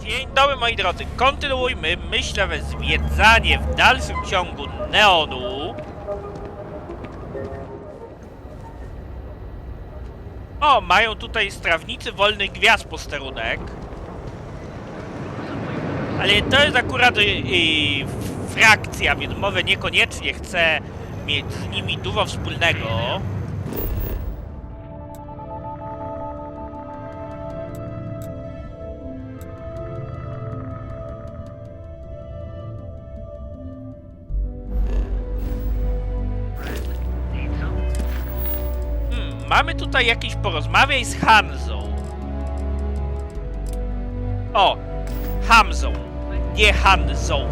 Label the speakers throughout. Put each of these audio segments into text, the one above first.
Speaker 1: Dzień dobry moi drodzy, kontynuujmy myślowe zwiedzanie w dalszym ciągu Neonu. O, mają tutaj strawnicy wolnych gwiazd posterunek. Ale to jest akurat frakcja, więc może niekoniecznie chcę mieć z nimi dużo wspólnego. Mamy tutaj jakieś porozmawiaj z Hanzą. O! Hamzą. Nie Hanzą.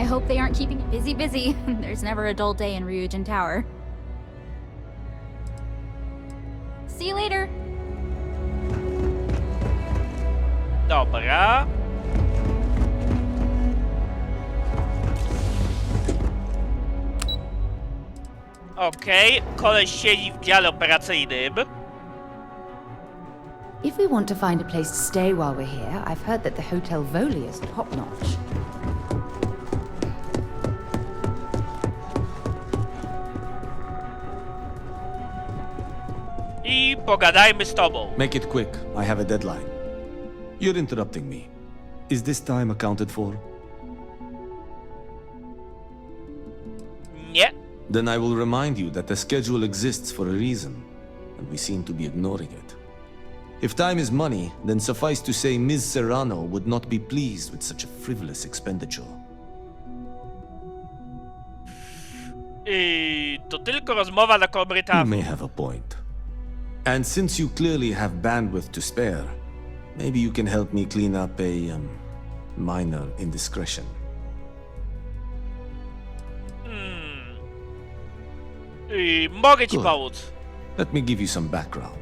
Speaker 2: I hope they aren't keeping it busy. There's never a dull day in Ryujin Tower. See you later.
Speaker 1: Dobra. Okej, koleś siedzi w dziale operacyjnym.
Speaker 3: If we want to find a place to stay while we're here, I've heard that the Hotel Voli is top-notch.
Speaker 1: I pogadajmy z tobą.
Speaker 4: Make it quick. I have a deadline. You're interrupting me. Is this time accounted for?
Speaker 1: Nie.
Speaker 4: Then I will remind you that the schedule exists for a reason, and we seem to be ignoring it. If time is money, then suffice to say Ms. Serrano would not be pleased with such a frivolous expenditure.
Speaker 1: To tylko rozmowa na
Speaker 4: You
Speaker 1: korytarzu.
Speaker 4: may have a point. And since you clearly have bandwidth to spare, maybe you can help me clean up a minor indiscretion.
Speaker 1: Mogę ci
Speaker 4: Good.
Speaker 1: pomóc.
Speaker 4: Let me give you some background.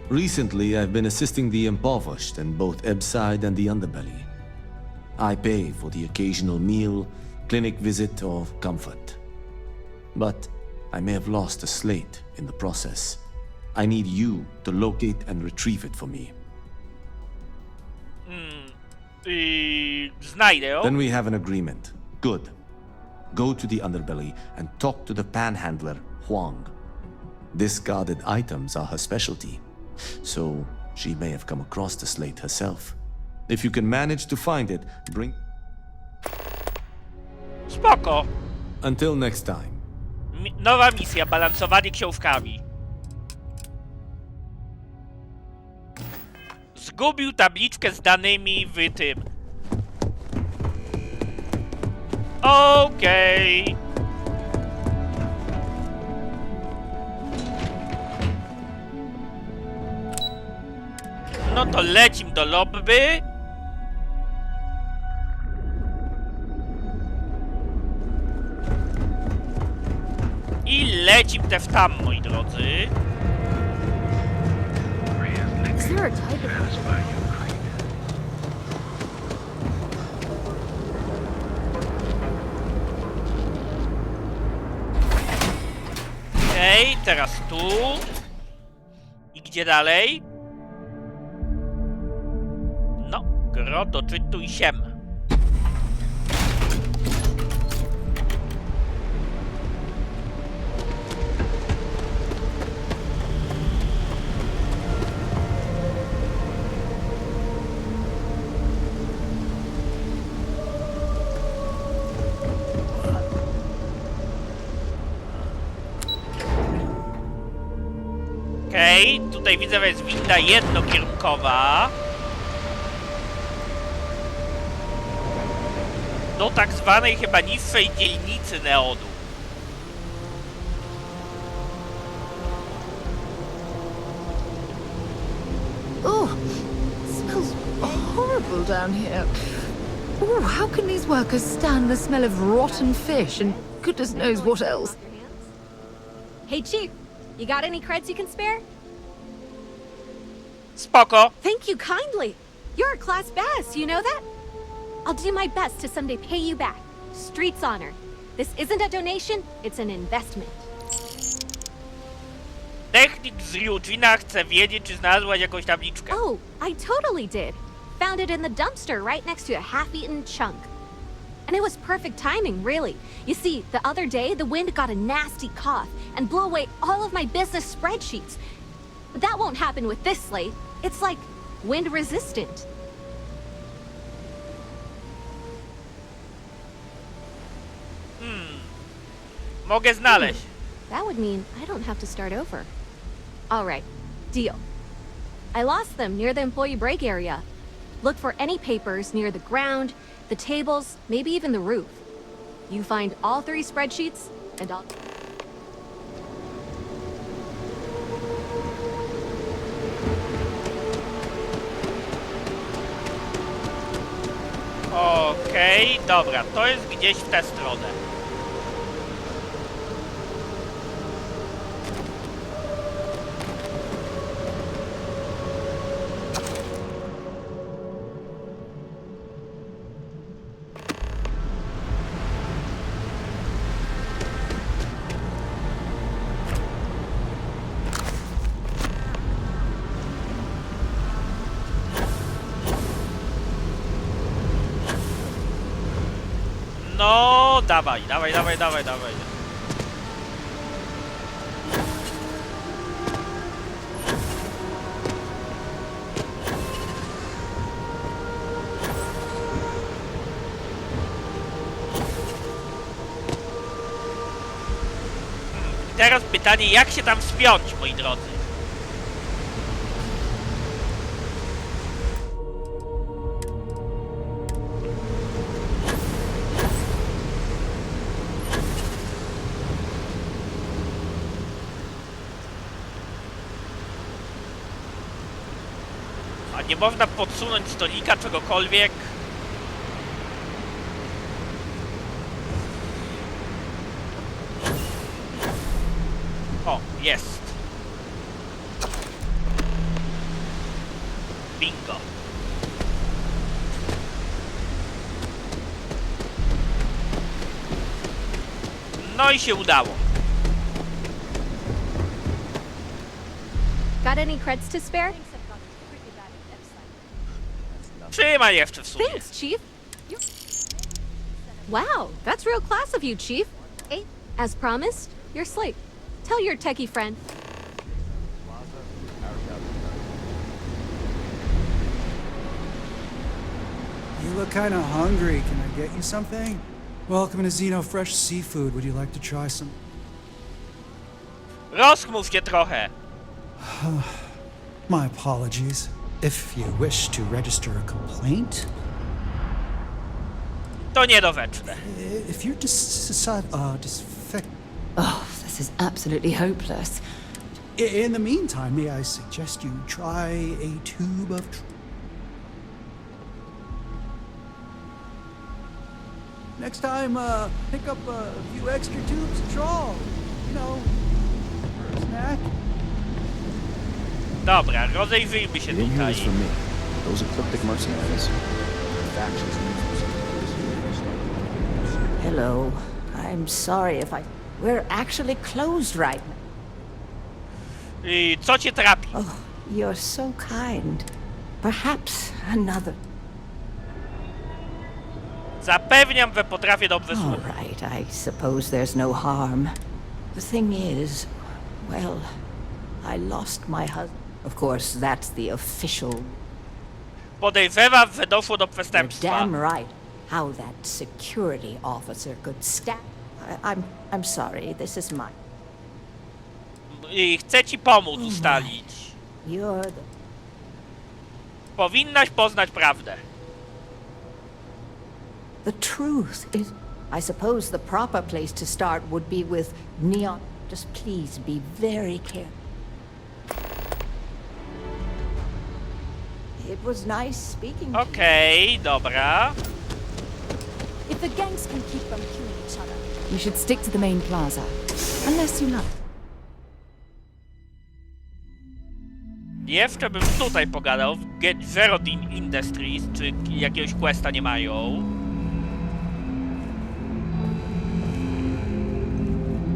Speaker 4: Recently, I've been assisting the impoverished in both Ebbside and the underbelly. I pay for the occasional meal, clinic visit, or comfort. But I may have lost a slate in the process. I need you to locate and retrieve it for me.
Speaker 1: Znajdę ją.
Speaker 4: Then we have an agreement. Good. Go to the underbelly and talk to the panhandler, Huang. Discarded items are her specialty, so she may have come across the slate herself. If you can manage to find it, bring...
Speaker 1: Spoko.
Speaker 4: Until next time.
Speaker 1: Nowa misja, balansowanie książkami. Zgubił tabliczkę z danymi w tym. Okej. No to lecim do lobby. I lecim też tam, moi drodzy.
Speaker 3: Is there a type of...
Speaker 1: Okej, teraz tu. I gdzie dalej? No, gro, doczytuj się. Okej, tutaj widzę, że jest winda jednokierunkowa. Do tak zwanej chyba niższej dzielnicy Neonu.
Speaker 3: Oh, it smells horrible down here. Oh, how can these workers stand the smell of rotten fish and goodness knows what else?
Speaker 5: Hey, Chief, you got any creds you can spare?
Speaker 1: Spoko.
Speaker 5: Thank you kindly. You're a class bass, you know that? I'll do my best to someday pay you back. Street's honor. This isn't a donation, it's an investment.
Speaker 1: Technik z Eugena chce wiedzieć, czy znalazłaś jakąś tabliczkę.
Speaker 5: Oh, I totally did. Found it in the dumpster right next to a half-eaten chunk. And it was perfect timing, really. You see, the other day, the wind got a nasty cough and blew away all of my business spreadsheets. But that won't happen with this slate. It's like wind resistant.
Speaker 1: Mogę znaleźć.
Speaker 5: That would mean I don't have to start over. All right, deal. I lost them near the employee break area. Look for any papers near the ground, the tables, maybe even the roof. You find all 3 spreadsheets, and I'll...
Speaker 1: Okej, dobra, to jest gdzieś w tę stronę. No, dawaj. Teraz pytanie, jak się tam wspiąć, moi drodzy? A nie można podsunąć stolika, czegokolwiek? O, jest. Bingo. No i się udało.
Speaker 5: Got any creds to spare?
Speaker 1: Trzymaj jeszcze w sumie.
Speaker 5: Thanks, Chief. Wow, that's real class of you, Chief. As promised, your slate. Tell your techie friend.
Speaker 6: You look kind of hungry. Can I get you something? Welcome to Zeno Fresh Seafood. Would you like to try some?
Speaker 1: Rozchmów się trochę.
Speaker 6: My apologies. If you wish to register a complaint,
Speaker 1: To niedoweczne.
Speaker 6: if you're
Speaker 3: Oh, this is absolutely hopeless.
Speaker 6: in the meantime, may I suggest you try a tube of... Next time, pick up a few extra tubes of trawl. You know, for a snack.
Speaker 1: Dobra, rozejrzyjmy się
Speaker 7: You didn't hear
Speaker 1: tutaj.
Speaker 7: this from me. Those ecliptic mercenaries. Factions.
Speaker 8: Hello. I'm sorry if I... We're actually closed right now.
Speaker 1: I co cię trapi?
Speaker 8: Oh, you're so kind. Perhaps another...
Speaker 1: Zapewniam, że potrafię dobrze
Speaker 8: All
Speaker 1: słuchać.
Speaker 8: right, I suppose there's no harm. The thing is, well, I lost my husband. Of course, that's the official...
Speaker 1: Podejrzewam, że doszło do
Speaker 8: You're
Speaker 1: przestępstwa.
Speaker 8: damn right. How that security officer could stab... I'm sorry, this is my...
Speaker 1: I chcę ci pomóc ustalić.
Speaker 8: You're the...
Speaker 1: Powinnaś poznać prawdę.
Speaker 8: The truth is, I suppose the proper place to start would be with neon. Just please be very careful. It was nice speaking to you.
Speaker 1: Okej, dobra.
Speaker 2: If the gangs can keep from killing each other.
Speaker 3: You should stick to the main plaza. Unless you like.
Speaker 1: Jeszcze bym tutaj pogadał. Get Zero Industries, czy jakiegoś questa nie mają.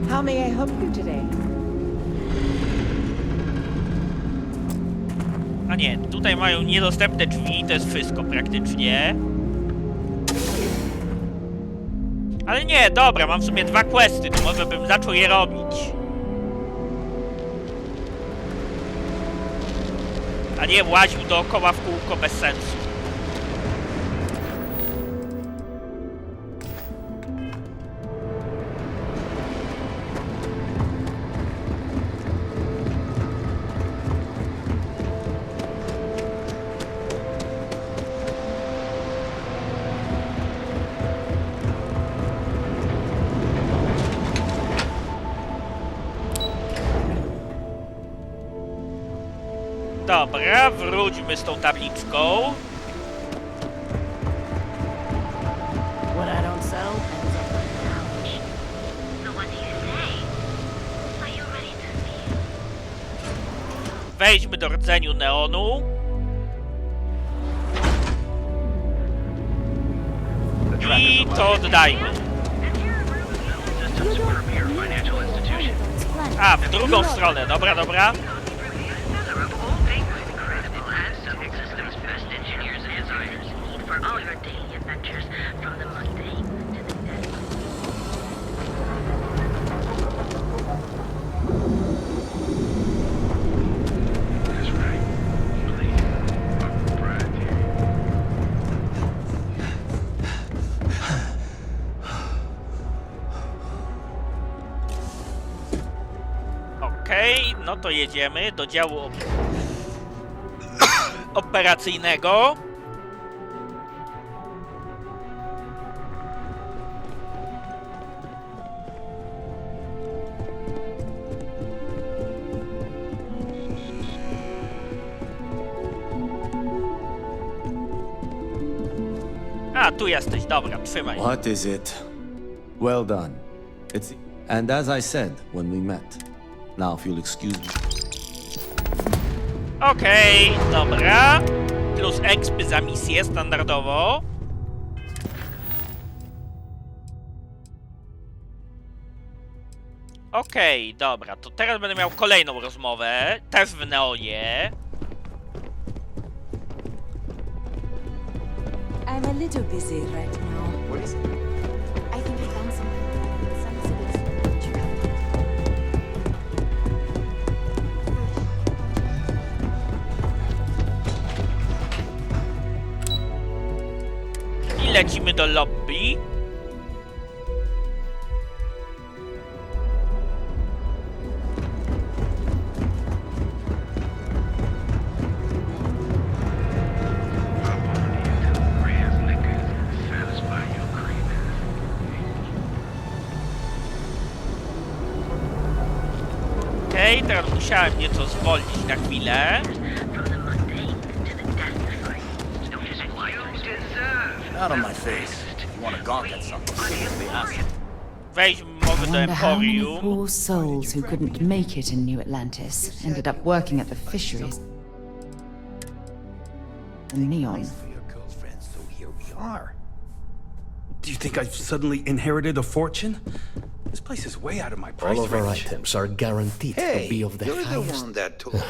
Speaker 8: How may I help you today?
Speaker 1: A nie, tutaj mają niedostępne drzwi, to jest wszystko praktycznie. Ale nie, dobra, mam w sumie 2 questy, to może bym zaczął je robić. A nie łaził dookoła w kółko bez sensu. Dobra, wróćmy z tą tabliczką.
Speaker 8: What I don't sell ends up on the couch.
Speaker 9: So what do you say? Are you ready to see?
Speaker 1: Wejdźmy do rdzeniu neonu. I to oddajmy. A, w drugą stronę, dobra, dobra.
Speaker 9: For all your daily adventures, from the mundane to the deadly.
Speaker 1: Okej, no to jedziemy do działu operacyjnego. A, tu jesteś, dobra, trzymaj.
Speaker 4: What is it? Well done. It's... And as I said when we met. Now if you'll excuse me.
Speaker 1: Okej, dobra. Plus expy za misję standardowo. Okej, dobra, to teraz będę miał kolejną rozmowę, też w neonie.
Speaker 10: I'm a little busy right now.
Speaker 2: What is it? I think I found something. Some sort of picture.
Speaker 1: I lecimy do lobby. Okej, teraz musiałem nieco zwolnić na chwilę.
Speaker 9: From the mundane to the deadly.
Speaker 6: Out of my face. You want to gawk at something? Seriously, ask.
Speaker 1: Weźmy może do
Speaker 10: Wonder how many
Speaker 1: Emporium.
Speaker 10: poor souls who couldn't make it in New Atlantis ended up working at the fisheries. The Neon.
Speaker 6: For your girlfriend, so here we are. Do you think I've suddenly inherited a fortune? This place is way out of my price
Speaker 11: All of our
Speaker 6: range.
Speaker 11: items are guaranteed to be of the
Speaker 12: you're the
Speaker 11: highest.
Speaker 12: one that told me.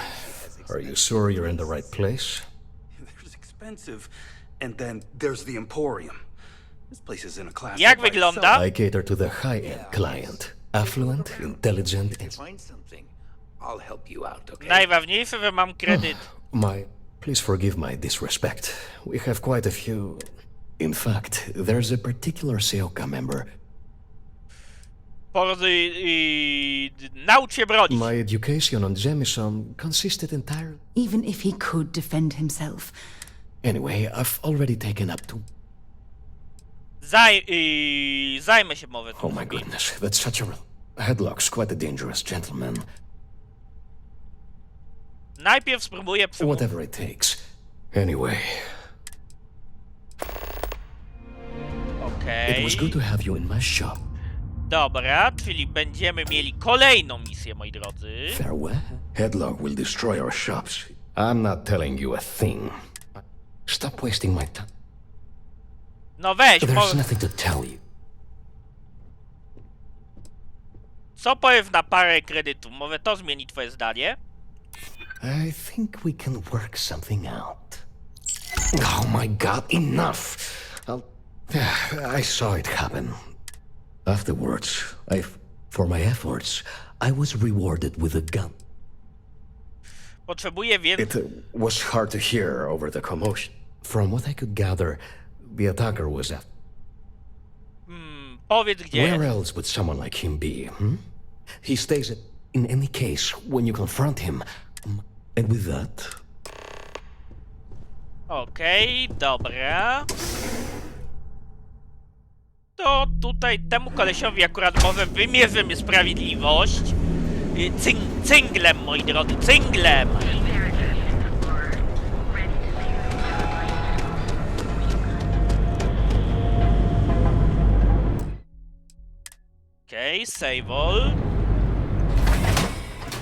Speaker 11: Are you sure you're in the right place?
Speaker 6: There's expensive, and then there's the Emporium. This place is in a class.
Speaker 1: Jak
Speaker 6: by itself.
Speaker 1: wygląda?
Speaker 11: I cater to the high-end client. Affluent, intelligent, and...
Speaker 12: Find something. I'll help you out, okay?
Speaker 1: Najważniejsze, że mam kredyt.
Speaker 11: Please forgive my disrespect. We have quite a few... In fact, there's a particular Seoka member.
Speaker 1: Naucz się bronić.
Speaker 11: My education on Jemison consisted entirely...
Speaker 10: Even if he could defend himself.
Speaker 11: Anyway, I've already taken up to...
Speaker 1: Zajmę się mowę.
Speaker 11: Oh my goodness, that's such a... Headlock's quite a dangerous gentleman.
Speaker 1: Najpierw spróbuję przemówić.
Speaker 11: Whatever it takes. Anyway...
Speaker 1: Okej.
Speaker 11: It was good to have you in my shop.
Speaker 1: Dobra, czyli będziemy mieli kolejną misję, moi drodzy.
Speaker 11: Farewell. Headlock will destroy our shops. I'm not telling you a thing. Stop wasting my time.
Speaker 1: No weź,
Speaker 11: There's nothing to tell you.
Speaker 1: co powiesz na parę kredytów? Może to zmieni twoje zdanie?
Speaker 11: I think we can work something out. Oh my god, enough! I saw it happen. Afterwards, for my efforts, I was rewarded with a gun.
Speaker 1: Potrzebuję więcej.
Speaker 11: It was hard to hear over the commotion. From what I could gather, the attacker was at...
Speaker 1: Powiedz gdzie.
Speaker 11: Where else would someone like him be, hmm? He stays at... In any case, when you confront him... And with that...
Speaker 1: Okej, dobra. To tutaj temu kolesiowi akurat może wymierzymy sprawiedliwość. Cynglem, moi drodzy, cynglem! Okej, save all.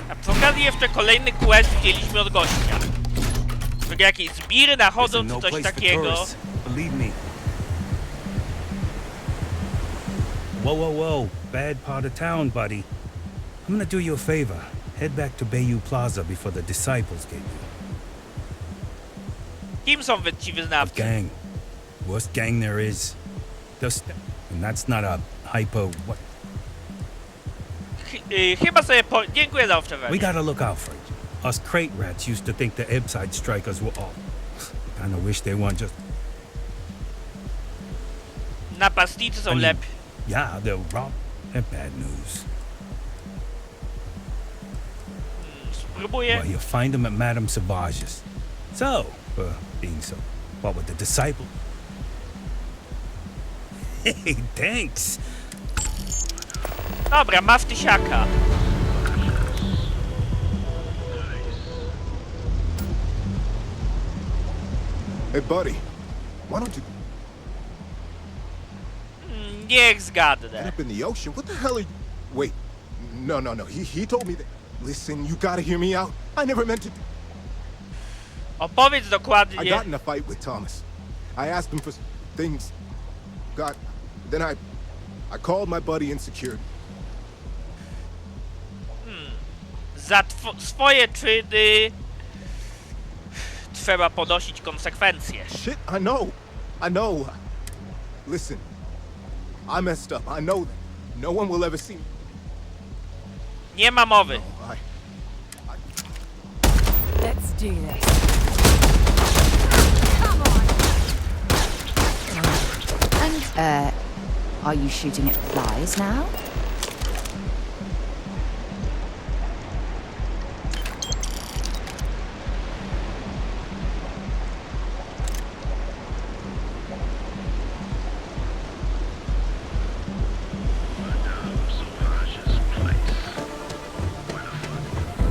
Speaker 1: A przy okazji jeszcze kolejny quest wzięliśmy od gościa. Tylko jakieś zbiry nachodzą czy coś takiego.
Speaker 6: Believe me. Whoa, whoa, whoa. Bad part of town, buddy. I'm gonna do you a favor. Head back to Bayou Plaza before the disciples get you.
Speaker 1: Kim są ci wyznawcy?
Speaker 6: Gang. Worst gang there is. And that's not a hypo... What?
Speaker 1: Chyba sobie dziękuję za obserwację.
Speaker 6: We gotta look out for it. Us crate rats used to think the Ebside strikers were all... Kinda wish they weren't just...
Speaker 1: Napastnicy są lepiej.
Speaker 6: Yeah, they're wrong. They're bad news.
Speaker 1: Spróbuję.
Speaker 6: Well, you'll find them at Madame Sauvage's. So, being so, what with the disciple? Hey, thanks.
Speaker 1: Dobra, masz tysiaka.
Speaker 13: Hey, buddy, why don't you...
Speaker 1: Niech zgadnę.
Speaker 13: End up in the ocean? What the hell are you... Wait, no. He told me that... Listen, you gotta hear me out. I never meant to...
Speaker 1: Opowiedz dokładnie.
Speaker 13: I got in a fight with Thomas. I asked him for things. Then I called my buddy and secured.
Speaker 1: Za swoje czyny trzeba ponosić konsekwencje.
Speaker 13: Shit, I know. Listen, I messed up. I know that. No one will ever see me.
Speaker 1: Nie ma mowy.
Speaker 13: No,
Speaker 8: Let's do this. Come on.
Speaker 10: And, are you shooting at flies now?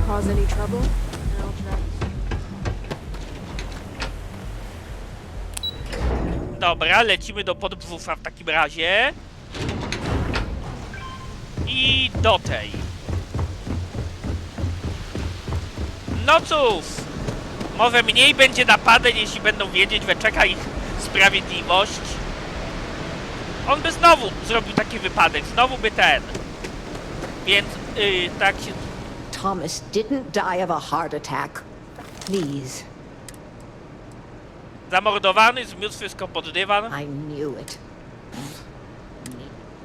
Speaker 5: Cause any trouble?
Speaker 1: Dobra, lecimy do podbrzucha w takim razie. I do tej. No cóż, może mniej będzie napadeń, jeśli będą wiedzieć, że czeka ich sprawiedliwość. On by znowu zrobił taki wypadek, znowu by ten. Więc tak się...
Speaker 8: Thomas didn't die of a heart attack. Please.
Speaker 1: Zamordowany, zmiótł wszystko pod dywan.
Speaker 8: I knew it.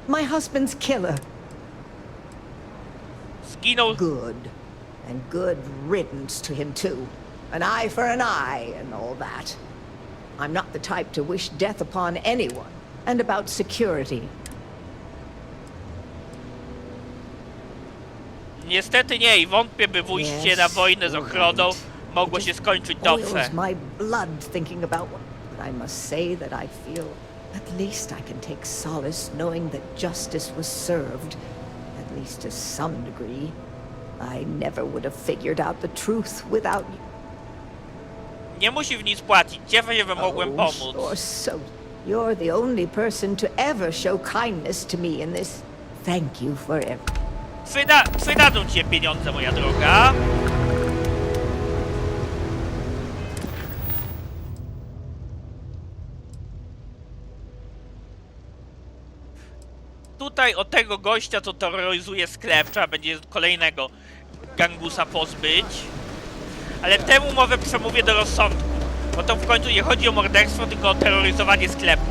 Speaker 8: My husband's killer.
Speaker 1: Zginął.
Speaker 8: Good. And good riddance to him too. An eye for an eye and all that. I'm not the type to wish death upon anyone. And about security.
Speaker 1: Niestety nie i wątpię, by pójście na wojnę z ochroną mogło się skończyć dobrze.
Speaker 8: Boils my blood thinking about what, but I must say that I feel at least I can take solace knowing that justice was served, at least to some degree. I never would have figured out the truth without you.
Speaker 1: Nie musi w nic płacić. Cieszę się, że mogłem pomóc.
Speaker 8: You're the only person to ever show kindness to me in this. Thank you forever.
Speaker 1: Przydadzą ci się pieniądze, moja droga. Tutaj od tego gościa, co terroryzuje sklep, trzeba będzie kolejnego gangusa pozbyć. Ale temu mowę przemówię do rozsądku. Bo to w końcu nie chodzi o morderstwo, tylko o terroryzowanie sklepu.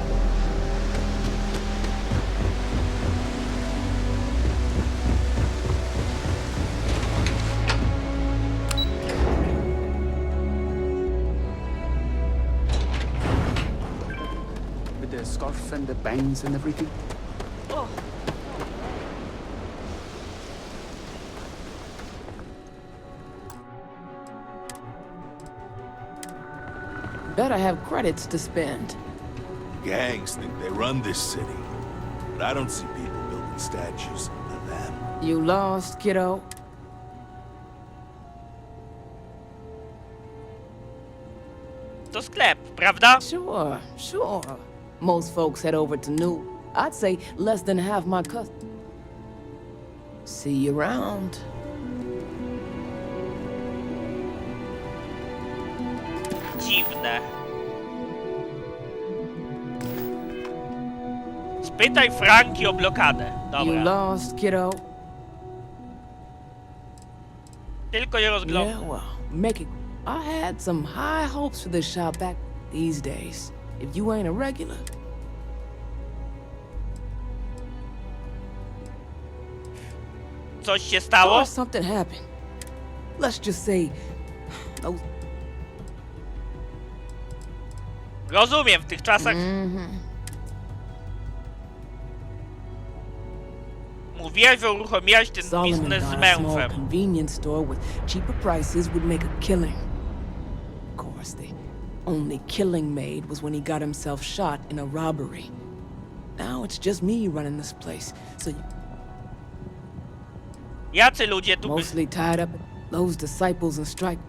Speaker 14: With the scarf and the bangs and everything.
Speaker 1: Oh.
Speaker 15: Better have credits to spend.
Speaker 16: Gangs think they run this city, but I don't see people building statues of them.
Speaker 15: You lost, kiddo?
Speaker 1: To sklep, prawda?
Speaker 15: Sure, sure. Most folks head over to New. I'd say less than half my customers. See you around.
Speaker 1: Dziwne. Spytaj Franki o blokadę.
Speaker 15: You
Speaker 1: Dobra.
Speaker 15: lost, kiddo?
Speaker 1: Tylko je rozglądam.
Speaker 15: Yeah, well, make it. I had some high hopes for this shop back these days. If you ain't a regular.
Speaker 1: Coś się stało?
Speaker 15: Or something happened. Let's just say those.
Speaker 1: Rozumiem, w tych czasach... Mówiłaś, że uruchomiłaś ten biznes z mężem.
Speaker 15: Convenience store with cheaper prices would make a killing. Of course, the only killing made was when he got himself shot in a robbery. Now it's just me running this place, so you...
Speaker 1: Jacy ludzie tu...
Speaker 15: Mostly tied up those disciples and strike.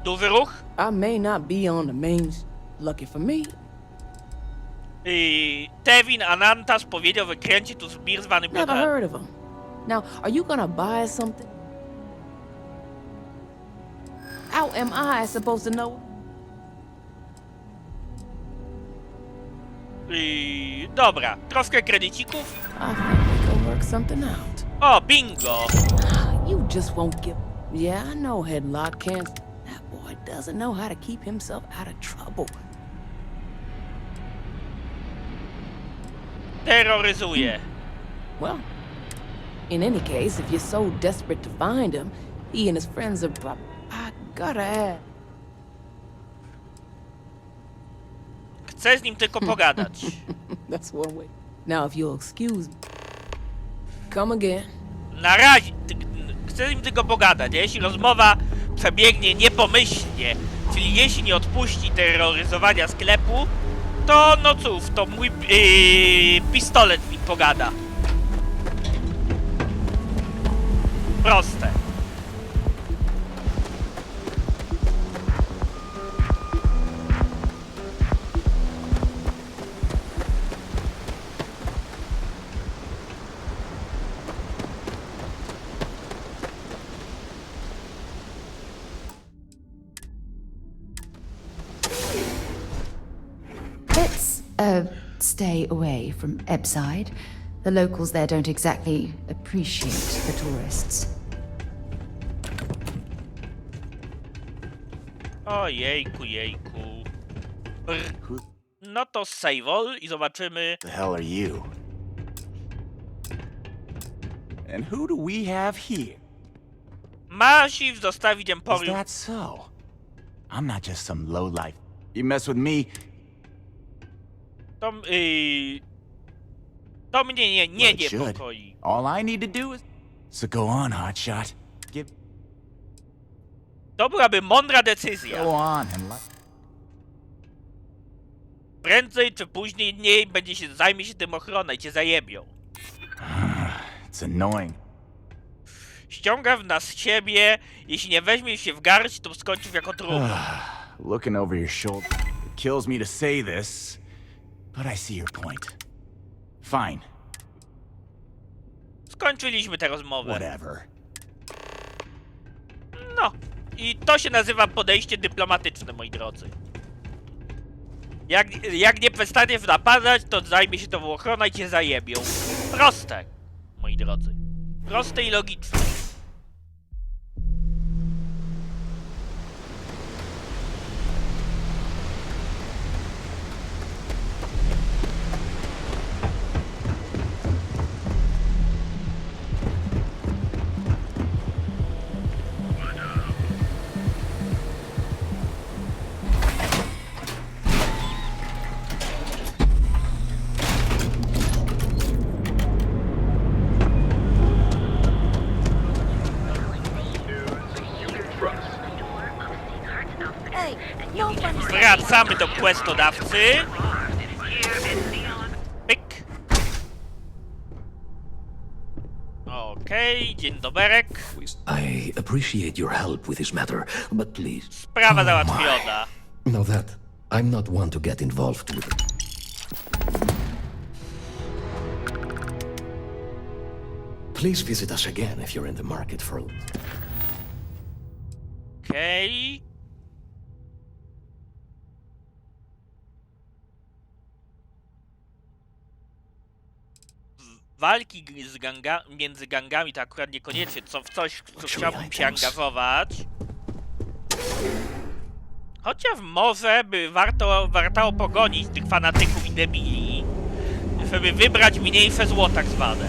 Speaker 1: Duży ruch?
Speaker 15: I may not be on the main... Lucky for me.
Speaker 1: Tevin Anantas powiedział, że kręci tu zbir zwany
Speaker 15: Never heard of him. Now, are you gonna buy something? How am I supposed to know?
Speaker 1: Dobra, troszkę kredycików.
Speaker 15: I think we can work something out.
Speaker 1: O, bingo!
Speaker 15: You just won't give... Yeah, I know Headlock can't... That boy doesn't know how to keep himself out of trouble.
Speaker 1: Terroryzuje.
Speaker 15: Well, in any case, if you're so desperate to find him, he and his friends are probably... I gotta add...
Speaker 1: Chcę z nim tylko pogadać.
Speaker 15: That's one way. Now, if you'll excuse me... Come again.
Speaker 1: Na razie... Chcę z nim tylko pogadać, a jeśli rozmowa przebiegnie niepomyślnie, czyli jeśli nie odpuści terroryzowania sklepu, to no cóż, to mój pistolet mi pogada. Proste.
Speaker 10: Stay away from Ebbside. The locals there don't exactly appreciate the tourists.
Speaker 1: O jejku, jejku. No to save all i zobaczymy.
Speaker 17: The hell are you? And who do we have here?
Speaker 1: Masz zostawić
Speaker 17: Is
Speaker 1: Emporium.
Speaker 17: that so? I'm not just some lowlife. You mess with me.
Speaker 1: To mnie nie niepokoi.
Speaker 17: All I need to do is... So go on, hotshot.
Speaker 1: To byłaby mądra decyzja.
Speaker 17: Go on and
Speaker 1: Prędzej czy później zajmie się tym ochrona i cię zajebią.
Speaker 17: It's annoying.
Speaker 1: Ściąga w nas siebie, jeśli nie weźmie się w garść, to skończysz jako trudno.
Speaker 17: Looking over your shoulder. It kills me to say this, but I see your point. Fine.
Speaker 1: Skończyliśmy tę rozmowę.
Speaker 17: Whatever.
Speaker 1: No. I to się nazywa podejście dyplomatyczne, moi drodzy. Jak nie przestaniesz napadać, to zajmie się tobą ochrona i cię zajebią. Proste, moi drodzy. Proste i logiczne.
Speaker 5: Hey, no fun.
Speaker 1: Wracamy do questodawcy. Pyk. Okej, dzień doberek.
Speaker 11: I appreciate your help with this matter, but please.
Speaker 1: Sprawa załatwiona.
Speaker 11: Know that I'm not one to get involved with it. Please visit us again if you're in the market for.
Speaker 1: Okej. Walki między gangami to akurat niekoniecznie w coś, w co chciałbym się angażować. Chociaż może by warto pogonić tych fanatyków i debili, żeby wybrać mniejsze zło tak zwane.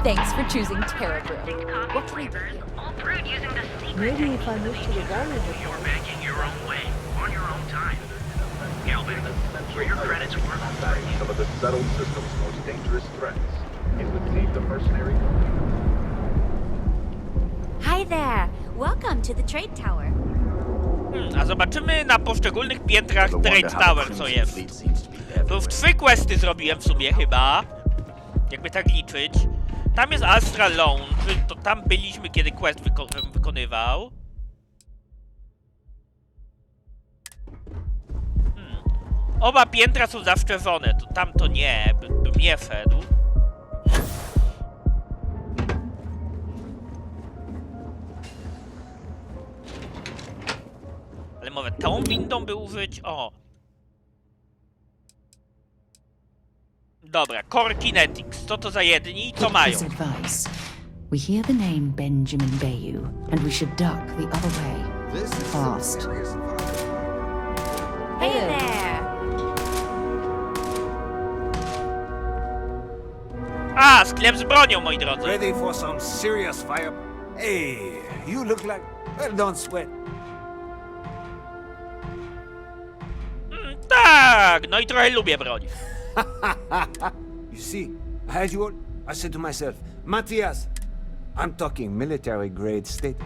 Speaker 2: Thanks for choosing Terra Brew. What can we do?
Speaker 9: Maybe if I move to the garden, you're making your own way on your own time. Galvin, for your credits work.
Speaker 18: Some of the settled system's most dangerous threats. It would seem the mercenary company.
Speaker 5: Hi there. Welcome to the Trade Tower.
Speaker 1: A zobaczymy na poszczególnych piętrach Trade Tower co jest. To już 3 questy zrobiłem w sumie chyba. Jakby tak liczyć. Tam jest Astra Lounge, to tam byliśmy, kiedy quest wykonywał. Oba piętra są zaszczerzone, to tam to nie, bym nie szedł. Ale może tą windą by użyć? O! Dobra, Core Kinetics. Co to za jedni i co mają?
Speaker 10: Advice. We hear the name Benjamin Bayou, and we should duck the other way. Fast.
Speaker 5: Hey there.
Speaker 1: A, sklep z bronią, moi drodzy.
Speaker 12: Ready for some serious fire? Hey, you look like... Well, don't sweat.
Speaker 1: Tak, no i trochę lubię broń.
Speaker 12: You see, I had you all... I said to myself, Matthias, I'm talking military grade state.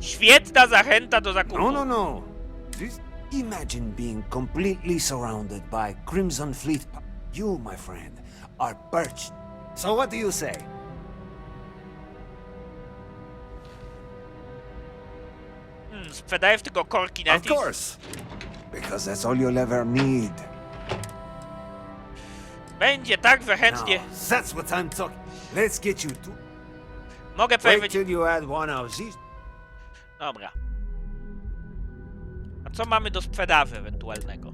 Speaker 1: Świetna zachęta do zakupu.
Speaker 12: No. Just imagine being completely surrounded by Crimson Fleet. You, my friend, are perched. So what do you say?
Speaker 1: Sprzedajesz tylko Core Kinetics?
Speaker 12: Of course, because that's all you'll ever need.
Speaker 1: Będzie tak, że chętnie...
Speaker 12: Now, that's what I'm talking. Let's get you to...
Speaker 1: Mogę
Speaker 12: Wait
Speaker 1: powiedzieć...
Speaker 12: till you add one of these.
Speaker 1: Dobra. A co mamy do sprzedaży ewentualnego?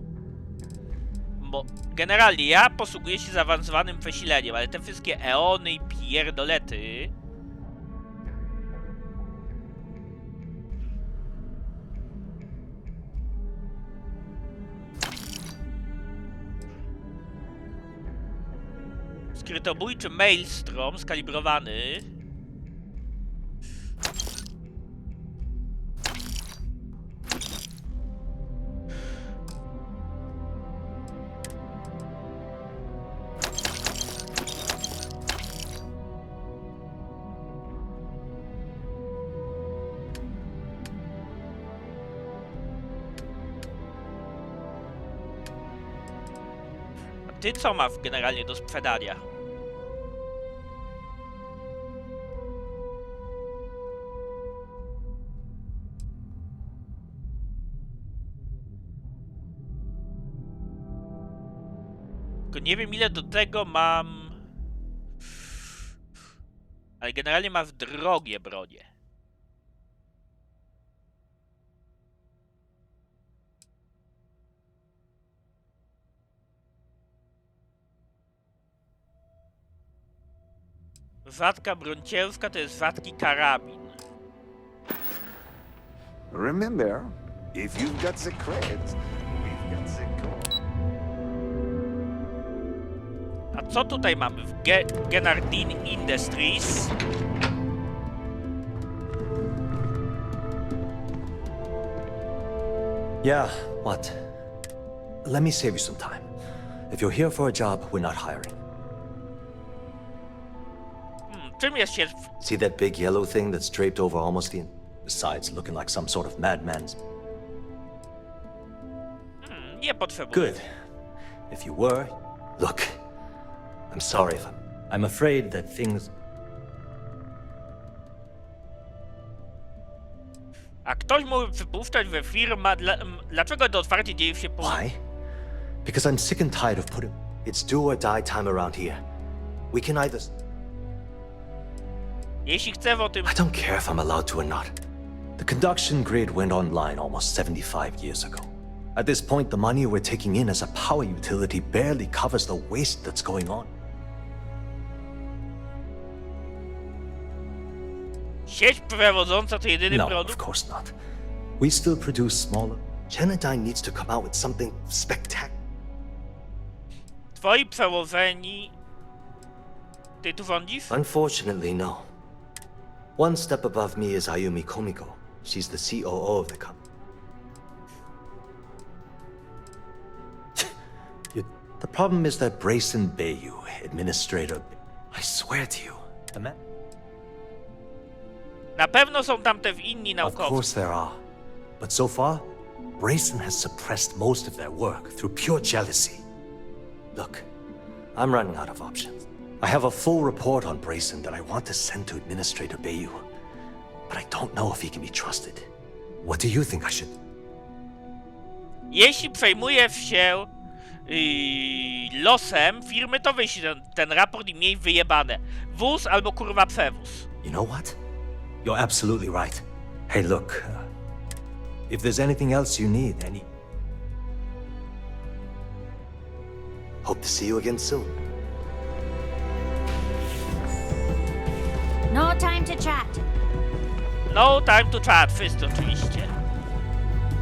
Speaker 1: Bo generalnie ja posługuję się zaawansowanym przesileniem, ale te wszystkie eony i pierdolety... Skrytobójczy Maelstrom skalibrowany. A ty co masz generalnie do sprzedania? Tylko nie wiem ile do tego mam... Ale generalnie masz drogie bronie. Rzadka broń ciężka to jest rzadki karabin.
Speaker 12: Remember, if you've got the credits, we've got the gold.
Speaker 1: A co tutaj mamy w Genardin Industries?
Speaker 19: Yeah, what? Let me save you some time. If you're here for a job, we're not hiring.
Speaker 1: Czym jest sierp?
Speaker 11: See that big yellow thing that's draped over almost the... Besides looking like some sort of madman's...
Speaker 1: Nie potrzebuję.
Speaker 11: Good. If you were... Look, I'm sorry if I'm afraid that things...
Speaker 1: A ktoś mógł przypuszczać, że firma... Dlaczego to otwarcie dzieje się po...
Speaker 11: Why? Because I'm sick and tired of putting... It's do or die time around here. We can either...
Speaker 1: Jeśli chcę o tym...
Speaker 11: I don't care if I'm allowed to or not. The conduction grid went online almost 75 years ago. At this point, the money we're taking in as a power utility barely covers the waste that's going on.
Speaker 1: Sieć przewodząca to jedyny produkt?
Speaker 11: Of course not. We still produce smaller. Genedyne needs to come out with something spectacular.
Speaker 1: Twoi przełożeni... Ty tu rządzisz?
Speaker 11: Unfortunately, no. One step above me is Ayumi Komiko. She's the COO of the company. The problem is that Brayson Bayu, administrator... I swear to you, the man...
Speaker 1: Na pewno są tam te inni
Speaker 11: Of
Speaker 1: naukowcy.
Speaker 11: course there are. But so far, Brayson has suppressed most of their work through pure jealousy. Look, I'm running out of options. I have a full report on Brayson that I want to send to Administrator Bayu. But I don't know if he can be trusted. What do you think I should...
Speaker 1: Jeśli przejmujesz się losem firmy, to wyślij ten raport i miej wyjebane. Wóz albo kurwa przewóz.
Speaker 11: You know what? You're absolutely right. Hey, look. If there's anything else you need, Hope to see you again soon.
Speaker 2: No time to chat.
Speaker 1: No time to chat, wszyscy oczywiście.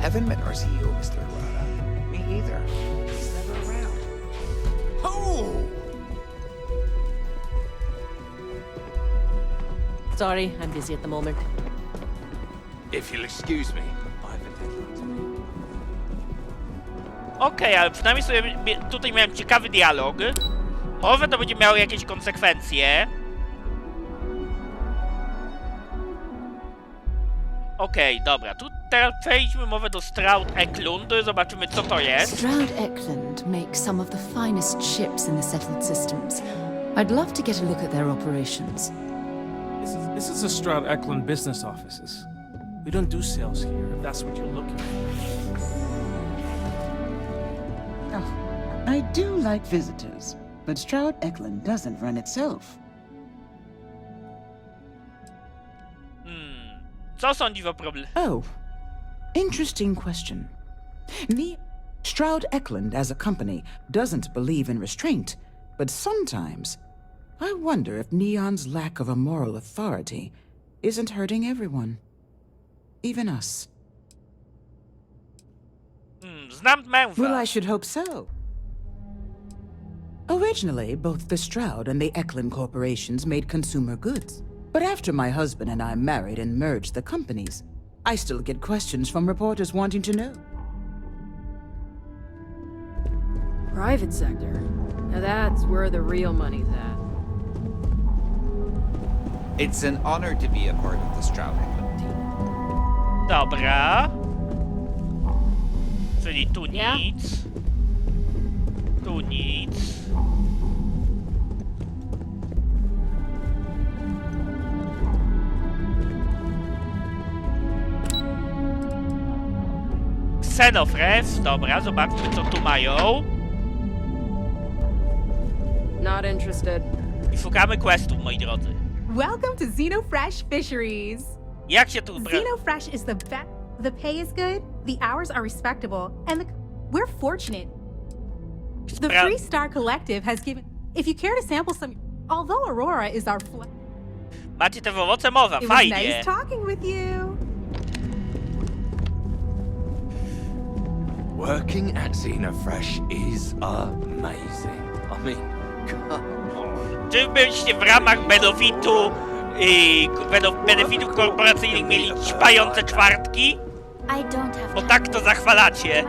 Speaker 14: Haven't met our CEO, Mr. Howarda. Me either. He's never around. Oh!
Speaker 19: Sorry, I'm busy at the moment.
Speaker 14: If you'll excuse me.
Speaker 1: Okej, ale przynajmniej sobie tutaj miałem ciekawy dialog. Może to będzie miało jakieś konsekwencje. Okej, dobra, tu teraz przejdźmy może do Stroud Eklund, zobaczymy co to jest.
Speaker 10: Stroud Eklund makes some of the finest ships in the settled systems. I'd love to get a look at their operations.
Speaker 20: This is a Stroud Eklund business offices. We don't do sales here, if that's what you're looking for.
Speaker 21: Oh, I do like visitors, but Stroud Eklund doesn't run itself.
Speaker 1: Co sądzisz o problemie?
Speaker 21: Oh, interesting question. Stroud Eklund as a company doesn't believe in restraint, but sometimes I wonder if Neon's lack of a moral authority isn't hurting everyone. Even us.
Speaker 1: Znam męża.
Speaker 21: Well, I should hope so. Originally, both the Stroud and the Eklund corporations made consumer goods. But after my husband and I married and merged the companies, I still get questions from reporters wanting to know.
Speaker 22: Private sector. Now that's where the real money's at.
Speaker 23: It's an honor to be a part of the Stroud Eklund team.
Speaker 1: Dobra. Czyli tu nic. Tu nic. Xenofresh, dobra, zobaczmy co tu mają.
Speaker 22: Not interested.
Speaker 1: I szukamy questów, moi drodzy.
Speaker 24: Welcome to Xenofresh Fisheries.
Speaker 1: Jak się tu...
Speaker 24: Xenofresh is the best. The pay is good, the hours are respectable, and we're fortunate. The Free Star Collective has given... If you care to sample some... Although Aurora is our...
Speaker 1: Macie te owoce morza,
Speaker 24: It was
Speaker 1: fajnie.
Speaker 24: nice talking with you.
Speaker 25: Working at Xenofresh is amazing. I mean, come on.
Speaker 1: Czy byście w ramach benefitów korporacyjnych mieli ćpające czwartki? Bo tak to zachwalacie.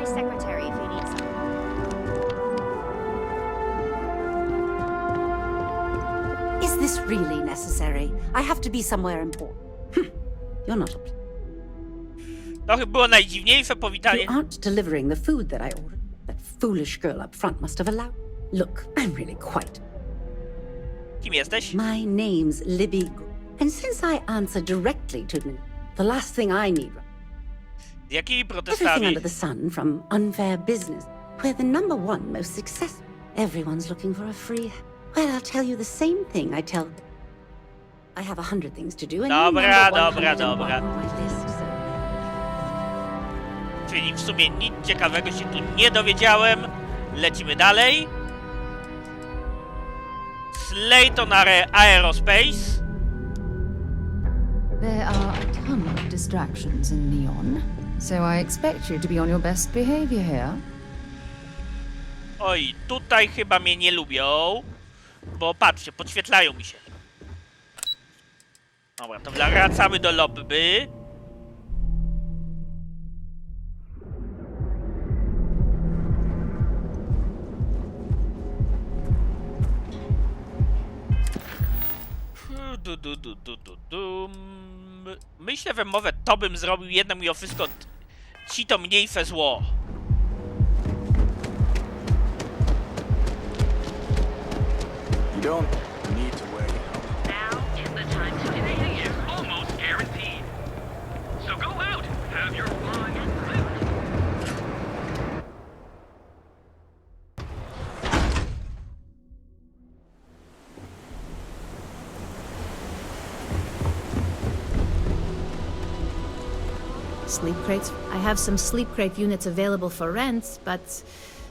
Speaker 2: Is
Speaker 3: this really necessary? I have to be somewhere important. You're not a...
Speaker 1: To chyba było najdziwniejsze powitanie.
Speaker 3: You aren't delivering the food that I ordered. That foolish girl up front must have allowed... Look, I'm really quite...
Speaker 1: Kim jesteś?
Speaker 3: My name's Libby... And since I answer directly to me, the last thing I need...
Speaker 1: Z jakimi
Speaker 3: Everything
Speaker 1: protestami?
Speaker 3: under the sun, from unfair business, where the number one most successful... Everyone's looking for a free... Well, I'll tell you the same thing I tell... I have 100 things to do and
Speaker 1: Dobra,
Speaker 3: you're number
Speaker 1: dobra.
Speaker 3: 101 on my list, so...
Speaker 1: Czyli w sumie nic ciekawego się tu nie dowiedziałem. Lecimy dalej. Slayton Aerospace.
Speaker 10: There are a ton of distractions in Neon, so I expect you to be on your best behavior here.
Speaker 1: Oj, tutaj chyba mnie nie lubią. Bo patrzcie, podświetlają mi się. Dobra, to wracamy do lobby. Myślę, że mowę to bym zrobił jedno mimo wszystko ci to mniejsze zło.
Speaker 17: You don't need to wear it.
Speaker 9: Now is the time to succeed is almost guaranteed. So go out, have your fun.
Speaker 4: Sleep crates? I have some sleep crate units available for rent, but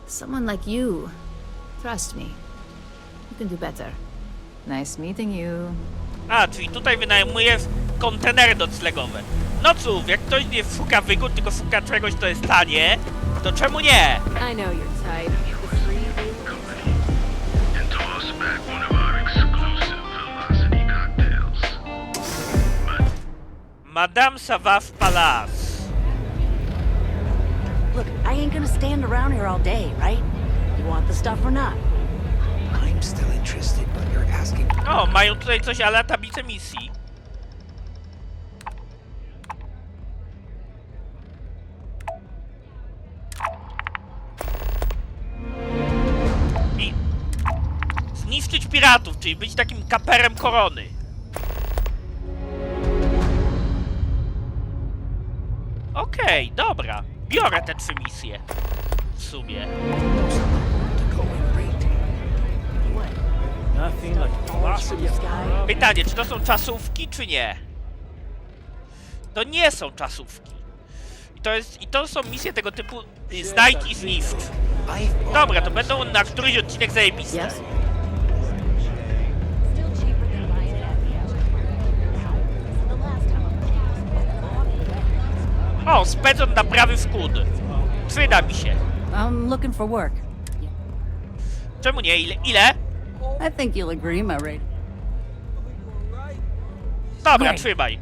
Speaker 4: someone like you, trust me, you can do better.
Speaker 10: Nice meeting you.
Speaker 1: A, czyli tutaj wynajmuję kontenery noclegowe. No cóż, jak ktoś nie szuka wygód, tylko szuka czegoś, co jest tanie, to czemu nie?
Speaker 22: I know your type. The free
Speaker 9: And toss back one of our exclusive velocity cocktails.
Speaker 1: Madame Savaf Palace.
Speaker 3: Look, I ain't gonna stand around here all day, right? You want the stuff or not?
Speaker 14: I'm still interested, but you're asking...
Speaker 1: O, mają tutaj coś ala tablice misji. I zniszczyć piratów, czyli być takim kaperem korony. Okej, dobra. Biorę te 3 misje. W sumie. Pytanie, czy to są czasówki, czy nie? To nie są czasówki. I to są misje tego typu znajdź i zniszcz. Dobra, to będą na któryś odcinek zajebiste. O, specon na prawy wschód. Przyda mi się.
Speaker 3: I'm looking for work.
Speaker 1: Czemu nie? Ile?
Speaker 3: I think you'll agree, my rate.
Speaker 1: Dobra, trzymaj.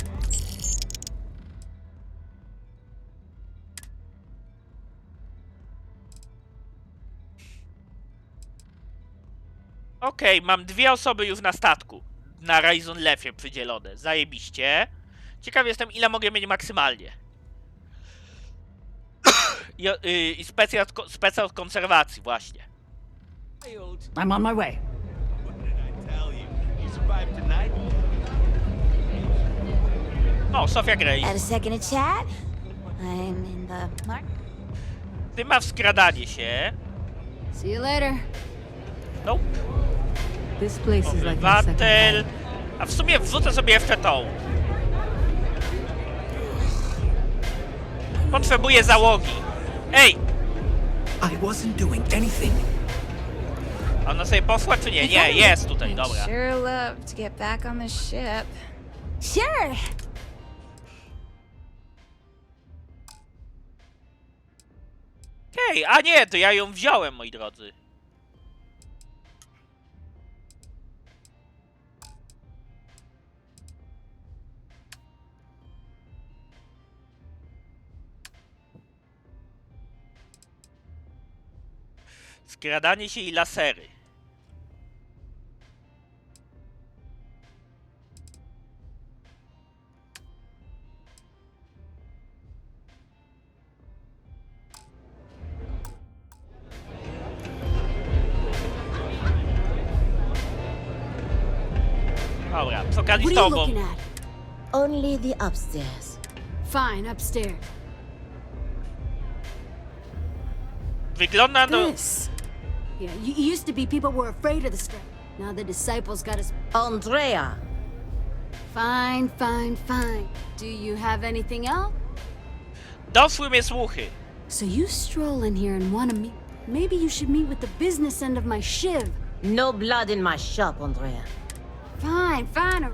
Speaker 1: Okej, mam 2 osoby już na statku. Na Raison Lefie przydzielone. Zajebiście. Ciekaw jestem, ile mogę mieć maksymalnie. I specjal konserwacji, właśnie.
Speaker 3: I'm on my way.
Speaker 1: O, Sofia Grace.
Speaker 6: Had a second to chat? I'm in the mark.
Speaker 1: Ty ma skradanie się.
Speaker 4: See you later.
Speaker 1: Nope.
Speaker 22: This place is like
Speaker 1: Obywatel. A w sumie wrzucę sobie jeszcze tą. Potrzebuję załogi. Ej!
Speaker 14: I wasn't doing anything.
Speaker 1: Ona sobie poszła czy nie? Nie, jest tutaj, dobra.
Speaker 6: Sure love to get back on the ship. Sure.
Speaker 1: Hej, a nie, to ja ją wziąłem, moi drodzy. Skradanie się i lasery. Dobra, przy okazji
Speaker 7: What
Speaker 1: z
Speaker 7: are you
Speaker 1: tobą.
Speaker 7: looking at? Only the upstairs. Fine, upstairs.
Speaker 1: Wygląda no...
Speaker 7: This. Yeah, used to be people were afraid of the strike. Now the disciples got us. Andrea. Fine, fine, fine. Do you have anything else?
Speaker 1: Doszły mnie słuchy.
Speaker 7: So you stroll in here and want to meet. Maybe you should meet with the business end of my shiv. No blood in my shop, Andrea. Fine, fine.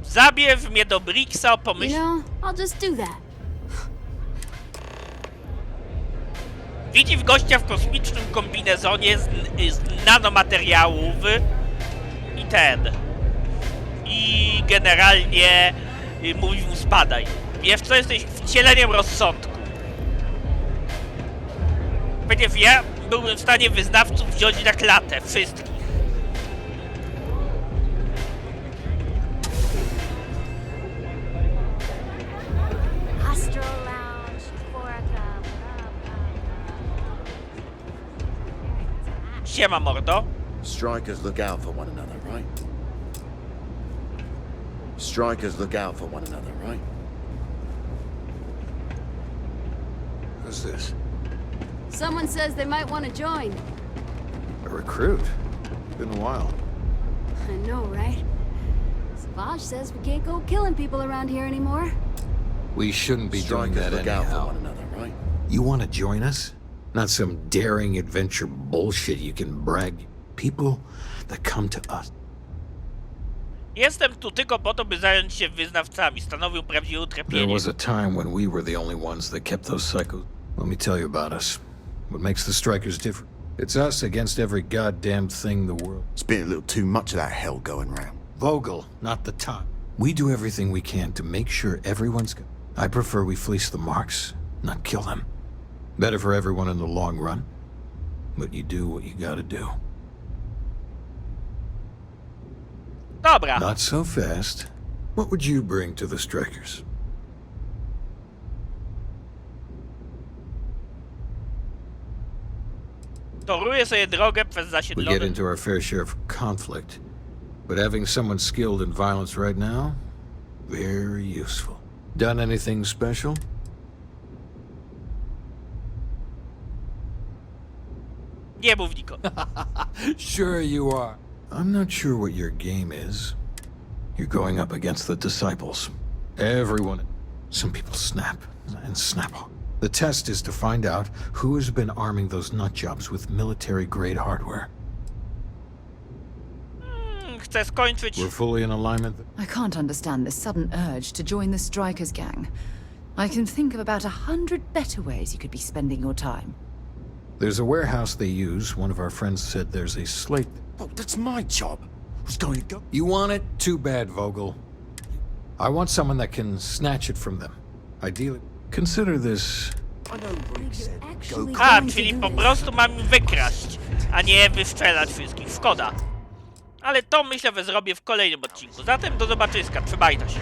Speaker 1: Zabierz mnie do Bricksa, pomyśl...
Speaker 7: You know, I'll just do that.
Speaker 1: Widzi w gościa w kosmicznym kombinezonie z nanomateriałów i i generalnie mówi mu spadaj. Wiesz co, jesteś wcieleniem rozsądku. Przecież ja byłbym w stanie wyznawców wziąć na klatę, wszystkich. Siema, mordo.
Speaker 8: Strikers look out for one another, right? Strikers look out for one another, right?
Speaker 11: Who's this?
Speaker 7: Someone says they might want to join.
Speaker 11: A recruit? Been a while.
Speaker 7: I know, right? Savage says we can't go killing people around here anymore.
Speaker 11: We shouldn't be doing
Speaker 8: Strikers
Speaker 11: that
Speaker 8: look out for
Speaker 11: anyhow.
Speaker 8: one another, right?
Speaker 11: You want to join us? Not some daring adventure bullshit you can brag. People that come to us.
Speaker 1: Jestem tu tylko po to, by zająć się wyznawcami. Stanowił prawdziwe
Speaker 11: There
Speaker 1: utrapienie.
Speaker 11: was a time when we were the only ones that kept those psychos. Let me tell you about us. What makes the Strikers different? It's us against every goddamn thing in the world.
Speaker 8: It's been a little too much of that hell going round.
Speaker 11: Vogel, not the time. We do everything we can to make sure everyone's good. I prefer we fleece the marks, not kill them. Better for everyone in the long run. But you do what you gotta do.
Speaker 1: Dobra.
Speaker 11: Not so fast. What would you bring to the Strikers?
Speaker 1: Toruję sobie drogę przez
Speaker 11: We get
Speaker 1: zasiedlone...
Speaker 11: into our fair share of conflict, but having someone skilled in violence right now, very useful. Done anything special?
Speaker 1: Nie mów nikomu.
Speaker 11: Sure you are. I'm not sure what your game is. You're going up against the disciples. Everyone. Some people snap, and snap hard. The test is to find out who has been arming those nutjobs with military-grade hardware.
Speaker 1: Chcę skończyć.
Speaker 11: We're fully in alignment.
Speaker 10: I can't understand this sudden urge to join the Strikers gang. I can think of about 100 better ways you could be spending your time.
Speaker 11: There's a warehouse they use. One of our friends said there's a slate.
Speaker 8: Oh, that's my job. Who's going to go?
Speaker 11: You want it? Too bad, Vogel. I want someone that can snatch it from them. Ideally, consider this.
Speaker 8: I know Rick said go.
Speaker 1: A, czyli po prostu mam im wykraść, a nie wystrzelać wszystkich. Szkoda. Ale to myślę, że zrobię w kolejnym odcinku. Zatem do zobaczyska. Trzymajcie się.